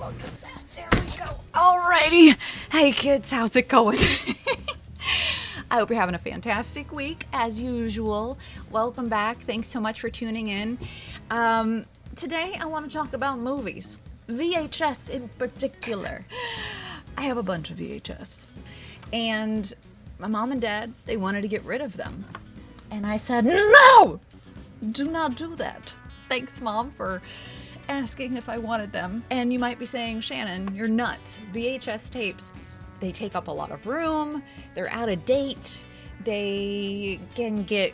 look at that. There we go. Alrighty. Hey kids, how's it going? I hope you're having a fantastic week as usual. Welcome back. Thanks so much for tuning in. Today I want to talk about movies. VHS in particular. I have a bunch of VHS. And my mom and dad, they wanted to get rid of them. And I said, no! Do not do that. Thanks, Mom, for asking if I wanted them. And you might be saying, Shannon, you're nuts. VHS tapes, they take up a lot of room. They're out of date. They can get,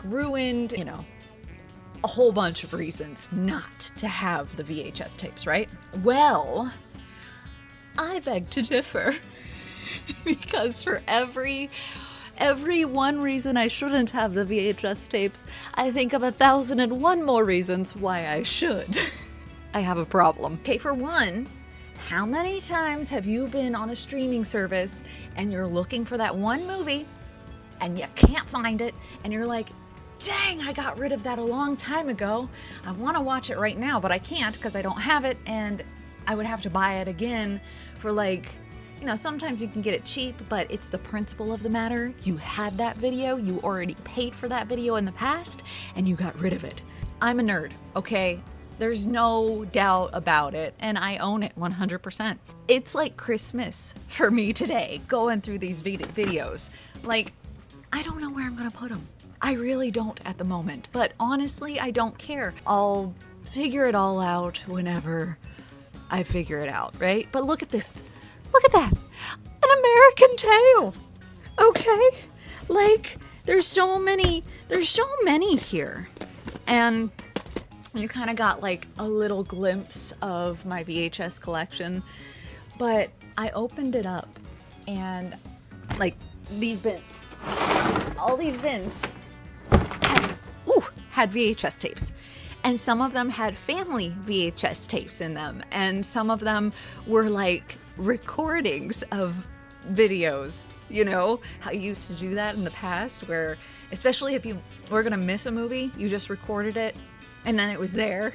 ruined, a whole bunch of reasons not to have the VHS tapes, right? Well, I beg to differ. Because for every one reason I shouldn't have the VHS tapes, I think of 1,001 more reasons why I should. I have a problem. Okay, for one, how many times have you been on a streaming service and you're looking for that one movie and you can't find it and you're like, dang, I got rid of that a long time ago. I want to watch it right now, but I can't because I don't have it, and I would have to buy it again for sometimes you can get it cheap, but it's the principle of the matter. You had that video, you already paid for that video in the past, and you got rid of it. I'm a nerd, okay? There's no doubt about it, and I own it 100%. It's like Christmas for me today, going through these videos. I don't know where I'm gonna put them. I really don't at the moment, but honestly, I don't care. I'll figure it all out whenever I figure it out, right? But look at this. Look at that. An American Tail. Okay? There's so many here. And you kind of got a little glimpse of my VHS collection. But I opened it up and these bins. All these bins had VHS tapes. And some of them had family VHS tapes in them. And some of them were recordings of videos. You know how you used to do that in the past, where especially if you were gonna miss a movie, you just recorded it and then it was there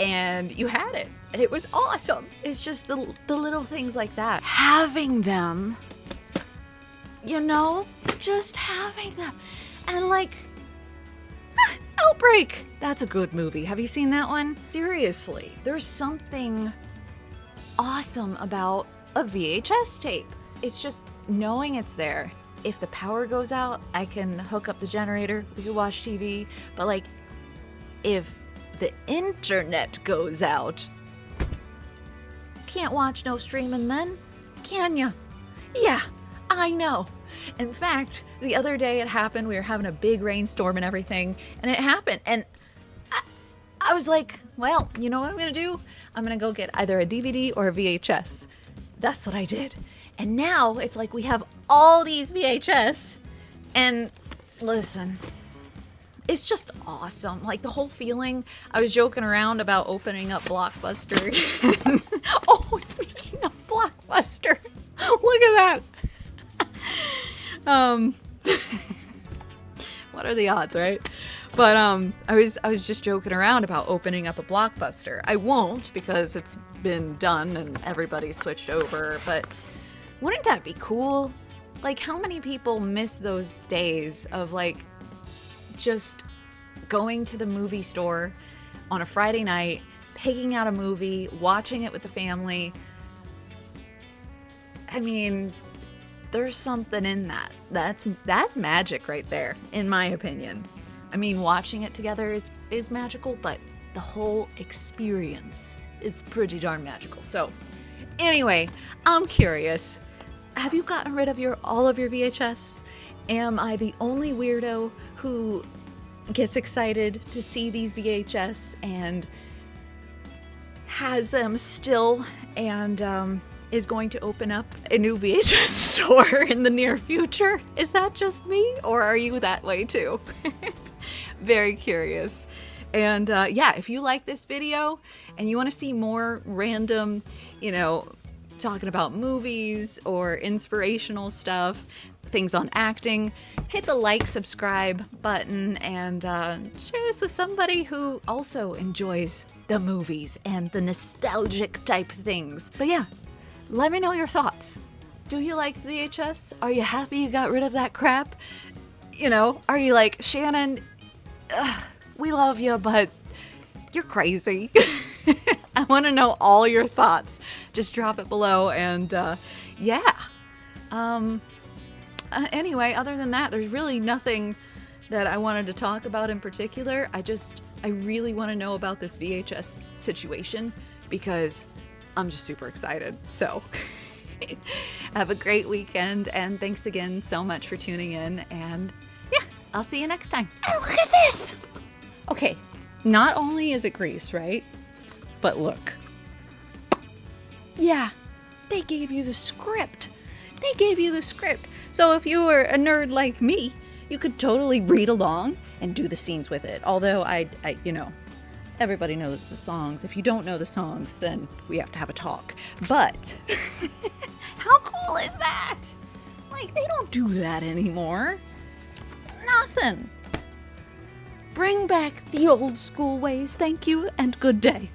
and you had it and it was awesome. It's just the little things like that. Having them, just having them. And Outbreak! That's a good movie. Have you seen that one? Seriously, there's something awesome about a VHS tape. It's just knowing it's there. If the power goes out, I can hook up the generator, we can watch TV. But if the internet goes out, can't watch no streaming then, can ya? Yeah, I know. In fact, the other day it happened. We were having a big rainstorm and everything, and it happened. And I was like, well, you know what I'm going to do? I'm going to go get either a DVD or a VHS. That's what I did. And now it's we have all these VHS. And listen, it's just awesome. The whole feeling. I was joking around about opening up Blockbuster. Oh, speaking of Blockbuster, look at that. What are the odds, right? But I was just joking around about opening up a Blockbuster. I won't, because it's been done and everybody's switched over, but wouldn't that be cool? How many people miss those days of just going to the movie store on a Friday night, picking out a movie, watching it with the family? I mean, there's something in that. That's magic right there, in my opinion. I mean, watching it together is magical, but the whole experience is pretty darn magical. So, anyway, I'm curious. Have you gotten rid of all of your VHS? Am I the only weirdo who gets excited to see these VHS and has them still and is going to open up a new VHS store in the near future? Is that just me, or are you that way too? Very curious. And if you like this video and you want to see more random, talking about movies or inspirational stuff, things on acting, hit the like, subscribe button, and share this with somebody who also enjoys the movies and the nostalgic type things. But yeah, let me know your thoughts. Do you like VHS? Are you happy you got rid of that crap? You know, are you like, Shannon, we love you, but you're crazy? I want to know all your thoughts. Just drop it below, and anyway, other than that, there's really nothing that I wanted to talk about in particular. I really want to know about this VHS situation because I'm just super excited. So have a great weekend, and thanks again so much for tuning in, and yeah, I'll see you next time. And look at this! Okay, not only is it grease, right? But look. Yeah, they gave you the script. They gave you the script. So if you were a nerd like me, you could totally read along and do the scenes with it. Although I everybody knows the songs. If you don't know the songs, then we have to have a talk. But how cool is that? Like, they don't do that anymore. Nothing. Bring back the old school ways. Thank you and good day.